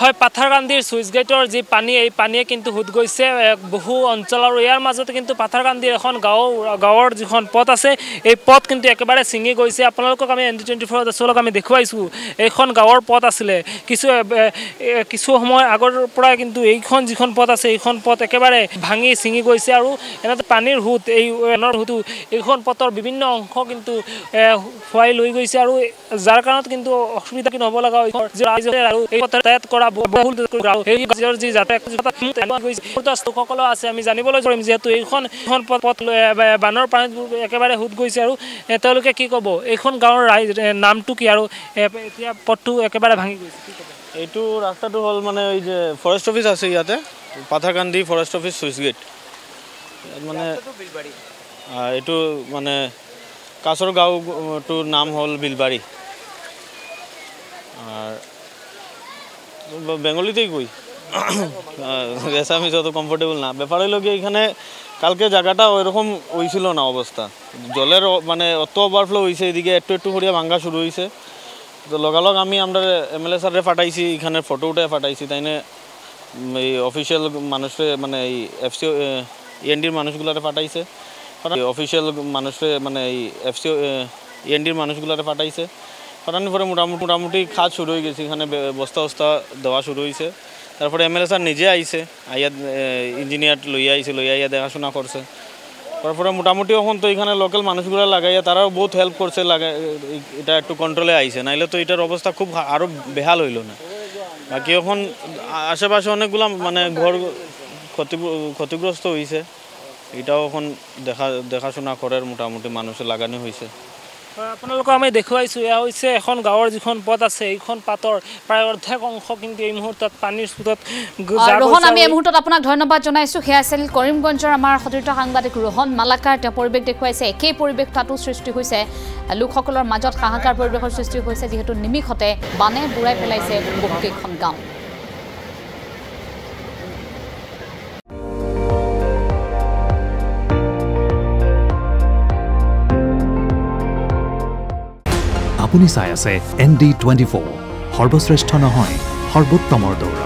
হয় পাথাৰকান্দিৰ সুইচ গেটৰ যি পানী এই পানীয়ে কিন্তু হুদ গৈছে বহু অঞ্চল আৰু ইয়াৰ মাজতে কিন্তু পাথাৰকান্দিৰ এখন গাঁৱৰ যিখন পথ আছে এই পথ কিন্তু একেবাৰে ছিঙি গৈছে আপোনালোকক আমি ND24 দৰ্শকক আমি দেখুৱাইছোঁ এইখন গাঁৱৰ পথ আছিলে কিছু সময় আগৰ পৰা কিন্তু এইখন যিখন পথ আছে এইখন পথ একেবাৰে ভাঙি ছিঙি গৈছে আৰু এনেতে পানীৰ হুদ এই হুদু এইখন পথৰ বিভিন্ন অংশ কিন্তু ফুৱাই লৈ গৈছে আৰু যাৰ কাৰণত কিন্তু অসুবিধা কিন্তু হ'ব লগা হৈছে আৰু এই পথত যাতায়াত কৰা বহুল এই যি যাতায়াত লোকসকল আছে আমি জানিবলৈ পাৰিম যিহেতু এইখন পথ বানৰ পানীত একেবাৰে হুদ গৈছে আৰু তেওঁলোকে কি ক'ব এইখন গাঁৱৰ নামটো কি আৰু এতিয়া পথটো একেবাৰে ভাঙি গৈছে কি ক'ব এইটো ৰাস্তাটো হ'ল মানে এই যে ফৰেষ্ট অফিচ আছে ইয়াতে Patharkandi forest office switch gate মানে এইটো মানে কাছৰ গাঁওটোৰ নাম হ'ল বিলবাৰী আর বেঙ্গলিতেই কই এসামিস অত কমফোর্টেবল না ব্যাপার হইল কি এখানে কালকে জায়গাটা ওইরকম হয়েছিল না অবস্থা জলের মানে অত ওভারফ্লো হয়েছে এদিকে একটু একটু করিয়া ভাঙ্গা শুরু হয়েছে তো লগালগ আমি আমরা MLA স্যারে ফাটাইছি এখানে ফটো উঠে ফাটাইছি তাইনে এই অফিসিয়াল মানুষে মানে এই FCO ENDর মানুষগুলারে ফাটাইছে অফিসিয়াল মানুষে মানে এই FCO ENDর মানুষগুলারে ফাটাইছে ফাটানোর পরে মোটামুটি কাজ শুরু হয়ে গেছে এখানে বস্তা দেওয়া শুরু হয়েছে তারপরে MLA স্যার নিজে আইছে আইয়া ইঞ্জিনিয়ার লইয়া দেখাশোনা করছে তারপরে মোটামুটি এখন তো এখানে লোকাল মানুষগুলো লাগাইয়া তারাও বহুত হেল্প করছে এটা একটু কন্ট্রোলে আইছে নাইলে তো এটার অবস্থা খুব আরও বেহাল হইল না বাকি এখন আশেপাশে অনেকগুলো মানে ঘর ক্ষতিগ্রস্ত হয়েছে এটাও এখন দেখাশোনা করার মোটামুটি মানুষের লাগানো হয়েছে আপোনালোকক আমি দেখুৱাইছোঁ এয়া হৈছে এখন গাঁৱৰ যিখন পথ আছে এইখন পাতৰ প্ৰায় অৰ্ধেক অংশ কিন্তু এই মুহূৰ্তত পানীৰ স্ৰোতত ৰোহন আমি এই মুহূৰ্তত আপোনাক ধন্যবাদ জনাইছোঁ সেয়া আছিল কৰিমগঞ্জৰ আমাৰ সতীৰ্থ সাংবাদিক ৰোহন মালাকাৰ তেওঁ পৰিৱেশ দেখুৱাইছে একেই পৰিৱেশ তাতো সৃষ্টি হৈছে লোকসকলৰ মাজত হাহাকাৰ পৰিৱেশৰ সৃষ্টি হৈছে যিহেতু নিমিষতে বানে বুঢ়াই পেলাইছে বহুকেইখন গাঁও আপুনি চাই আছে ND24 সৰ্বশ্ৰেষ্ঠ নহয় সৰ্বোত্তমৰ দৌৰ